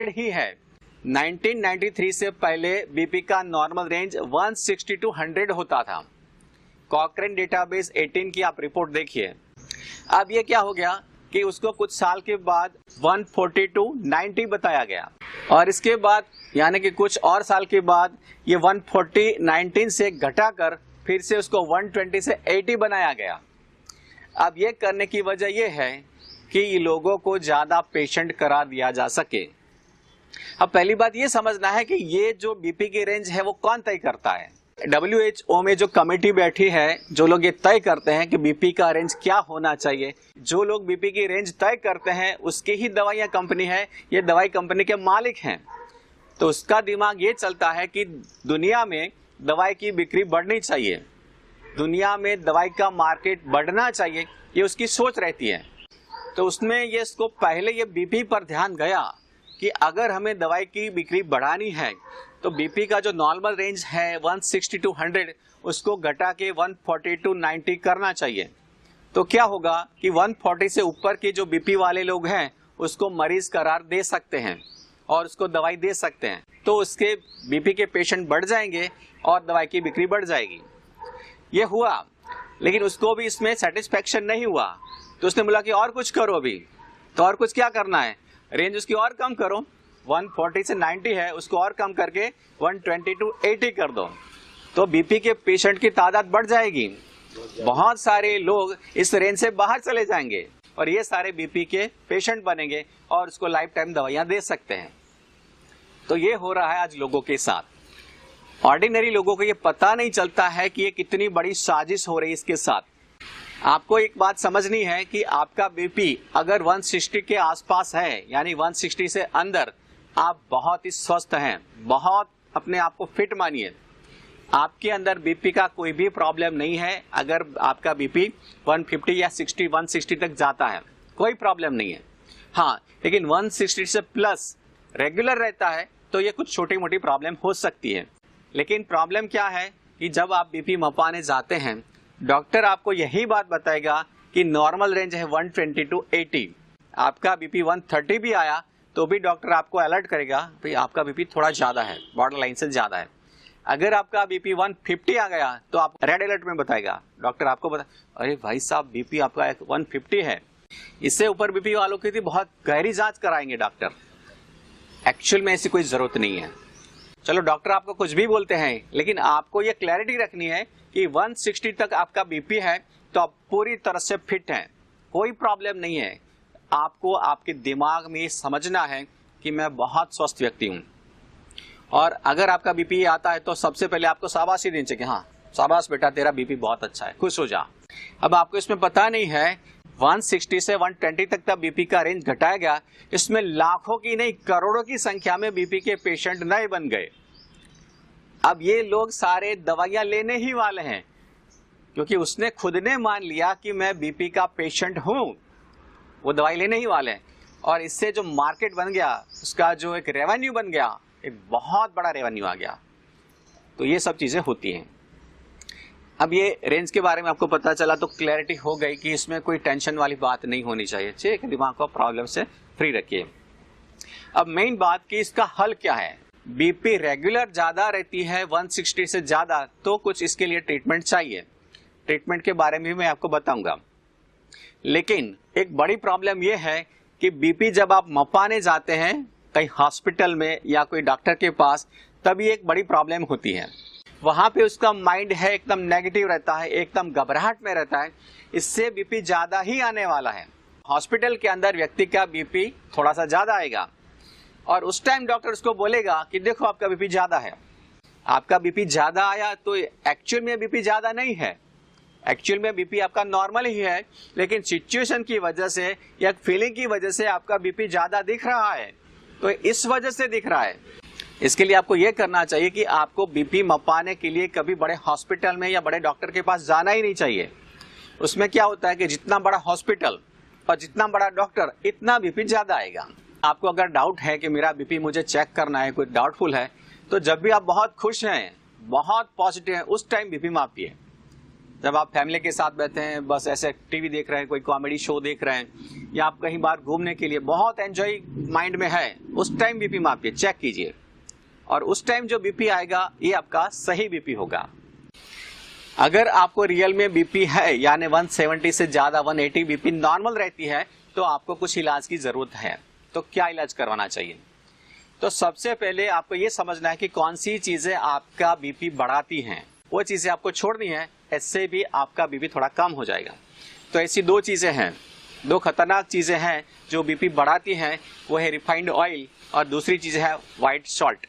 ही है। 1993 से पहले बीपी का नॉर्मल रेंज 160 to 100 होता था। कॉकरेन डेटाबेस 18 की आप रिपोर्ट देखिए। अब ये क्या हो गया कि उसको कुछ साल के बाद 140 to 90 बताया गया, और इसके बाद यानी कि कुछ और साल के बाद ये 140-19 से घटाकर फिर से उसको 120 से 80 बनाया गया। अब ये करने की वजह ये है कि लोगों को ज्यादा पेशेंट करा दिया जा सके। अब पहली बात ये समझना है कि ये जो बीपी की रेंज है वो कौन तय करता है। WHO में जो कमेटी बैठी है, जो लोग ये तय करते हैं कि बीपी का रेंज क्या होना चाहिए, जो लोग बीपी की रेंज तय करते हैं उसकी ही दवाइयां कंपनी है, ये दवाई कंपनी के मालिक हैं। तो उसका दिमाग ये चलता है कि दुनिया में दवाई की बिक्री बढ़नी चाहिए, दुनिया में दवाई का मार्केट बढ़ना चाहिए, ये उसकी सोच रहती है। तो उसमें ये इसको पहले ये बीपी पर ध्यान गया कि अगर हमें दवाई की बिक्री बढ़ानी है तो बीपी का जो नॉर्मल रेंज है 160 to 100 उसको घटा के 140 to 90 करना चाहिए। तो क्या होगा कि 140 से ऊपर के जो बीपी वाले लोग हैं उसको मरीज करार दे सकते हैं और उसको दवाई दे सकते हैं, तो उसके बीपी के पेशेंट बढ़ जाएंगे और दवाई की बिक्री बढ़ जाएगी। ये हुआ, लेकिन उसको भी इसमें सेटिस्फेक्शन नहीं हुआ, तो उसने बोला कि और कुछ करो अभी। तो और कुछ क्या करना है, रेंज उसकी और कम करो, 140 से 90 है उसको और कम करके 120 to 80 कर दो, तो बीपी के पेशेंट की तादाद बढ़ जाएगी। बहुत सारे लोग इस रेंज से बाहर चले जाएंगे और ये सारे बीपी के पेशेंट बनेंगे और उसको लाइफ टाइम दवाइयां दे सकते हैं। तो ये हो रहा है आज लोगों के साथ। ऑर्डिनरी लोगों को ये पता नहीं चलता है कि ये कितनी बड़ी साजिश हो रही है इसके साथ। आपको एक बात समझनी है कि आपका बीपी अगर 160 के आसपास है, यानी 160 से अंदर, आप बहुत ही स्वस्थ हैं, बहुत अपने आप को फिट मानिए। आपके अंदर बीपी का कोई भी प्रॉब्लम नहीं है। अगर आपका बीपी 150 या 60, 160 तक जाता है कोई प्रॉब्लम नहीं है। हाँ, लेकिन 160 से प्लस रेगुलर रहता है तो ये कुछ छोटी मोटी प्रॉब्लम हो सकती है। लेकिन प्रॉब्लम क्या है कि जब आप बीपी मपाने जाते हैं, डॉक्टर आपको यही बात बताएगा कि नॉर्मल रेंज है 120 to 80। आपका बीपी 130 भी आया तो भी डॉक्टर आपको अलर्ट करेगा, भाई आपका बीपी थोड़ा ज्यादा है, बॉर्डर लाइन से ज्यादा है। अगर आपका बीपी 150 आ गया तो आप रेड अलर्ट में बताएगा, डॉक्टर आपको बता, अरे भाई साहब बीपी आपका 150 है। इससे ऊपर बीपी वालों की बहुत गहरी जांच कराएंगे डॉक्टर। एक्चुअल में ऐसी कोई जरूरत नहीं है। चलो डॉक्टर आपको कुछ भी बोलते हैं, लेकिन आपको ये क्लैरिटी रखनी है कि 160 तक आपका बीपी है तो आप पूरी तरह से फिट हैं, कोई प्रॉब्लम नहीं है। आपको आपके दिमाग में समझना है कि मैं बहुत स्वस्थ व्यक्ति हूं, और अगर आपका बीपी आता है तो सबसे पहले आपको शाबाशी देनी चाहिए, हाँ शाबाश बेटा तेरा बीपी बहुत अच्छा है, खुश हो जा। अब आपको इसमें पता नहीं है 160 से 120 तक का बीपी का रेंज घटाया गया, इसमें लाखों की नहीं करोड़ों की संख्या में बीपी के पेशेंट नए बन गए। अब ये लोग सारे दवाइयां लेने ही वाले हैं, क्योंकि उसने खुद ने मान लिया कि मैं बीपी का पेशेंट हूं, वो दवाई लेने ही वाले हैं। और इससे जो मार्केट बन गया, उसका जो एक रेवेन्यू बन गया, एक बहुत बड़ा रेवेन्यू आ गया। तो ये सब चीजें होती हैं। अब ये रेंज के बारे में आपको पता चला तो क्लैरिटी हो गई कि इसमें कोई टेंशन वाली बात नहीं होनी चाहिए। ठीक है, दिमाग को प्रॉब्लम से फ्री रखिए। अब मेन बात कि इसका हल क्या है। बीपी रेगुलर ज्यादा रहती है 160 से ज्यादा, तो कुछ इसके लिए ट्रीटमेंट चाहिए। ट्रीटमेंट के बारे में भी मैं आपको बताऊंगा। लेकिन एक बड़ी प्रॉब्लम यह है कि बीपी जब आप मपाने जाते हैं कहीं हॉस्पिटल में या कोई डॉक्टर के पास, तभी एक बड़ी प्रॉब्लम होती है। वहां पे उसका माइंड है एकदम नेगेटिव रहता है, एकदम घबराहट में रहता है, इससे बीपी ज्यादा ही आने वाला है। हॉस्पिटल के अंदर व्यक्ति का बीपी थोड़ा सा ज्यादा आएगा और उस टाइम डॉक्टर उसको बोलेगा कि देखो आपका बीपी ज्यादा है। आपका बीपी ज्यादा आया तो एक्चुअल में बीपी ज्यादा नहीं है, एक्चुअल में बीपी आपका नॉर्मल ही है, लेकिन सिचुएशन की वजह से या फीलिंग की वजह से आपका बीपी ज्यादा दिख रहा है। तो इस वजह से दिख रहा है। इसके लिए आपको यह करना चाहिए कि आपको बीपी मपाने के लिए कभी बड़े हॉस्पिटल में या बड़े डॉक्टर के पास जाना ही नहीं चाहिए। उसमें क्या होता है कि जितना बड़ा हॉस्पिटल और जितना बड़ा डॉक्टर, इतना बीपी ज्यादा आएगा। आपको अगर डाउट है कि मेरा बीपी मुझे चेक करना है, कोई डाउटफुल है, तो जब भी आप बहुत खुश हैं, बहुत पॉजिटिव हैं, उस टाइम बीपी मापिए। जब आप फैमिली के साथ बैठे हैं, बस ऐसे टीवी देख रहे हैं, कोई कॉमेडी शो देख रहे हैं, या आप कहीं बाहर घूमने के लिए बहुत एंजॉय माइंड में है, उस टाइम बीपी मापिए, चेक कीजिए, और उस टाइम जो बीपी आएगा ये आपका सही बीपी होगा। अगर आपको रियल में बीपी है, यानी 170 से ज्यादा 180 बीपी नॉर्मल रहती है, तो आपको कुछ इलाज की जरूरत है। तो क्या इलाज करवाना चाहिए? तो सबसे पहले आपको ये समझना है कि कौन सी चीजें आपका बीपी बढ़ाती हैं, वो चीजें आपको छोड़नी है, इससे भी आपका बीपी थोड़ा कम हो जाएगा। तो ऐसी दो चीजें हैं, दो खतरनाक चीजें हैं जो बीपी बढ़ाती हैं, वो है रिफाइंड ऑयल और दूसरी चीज है व्हाइट सॉल्ट।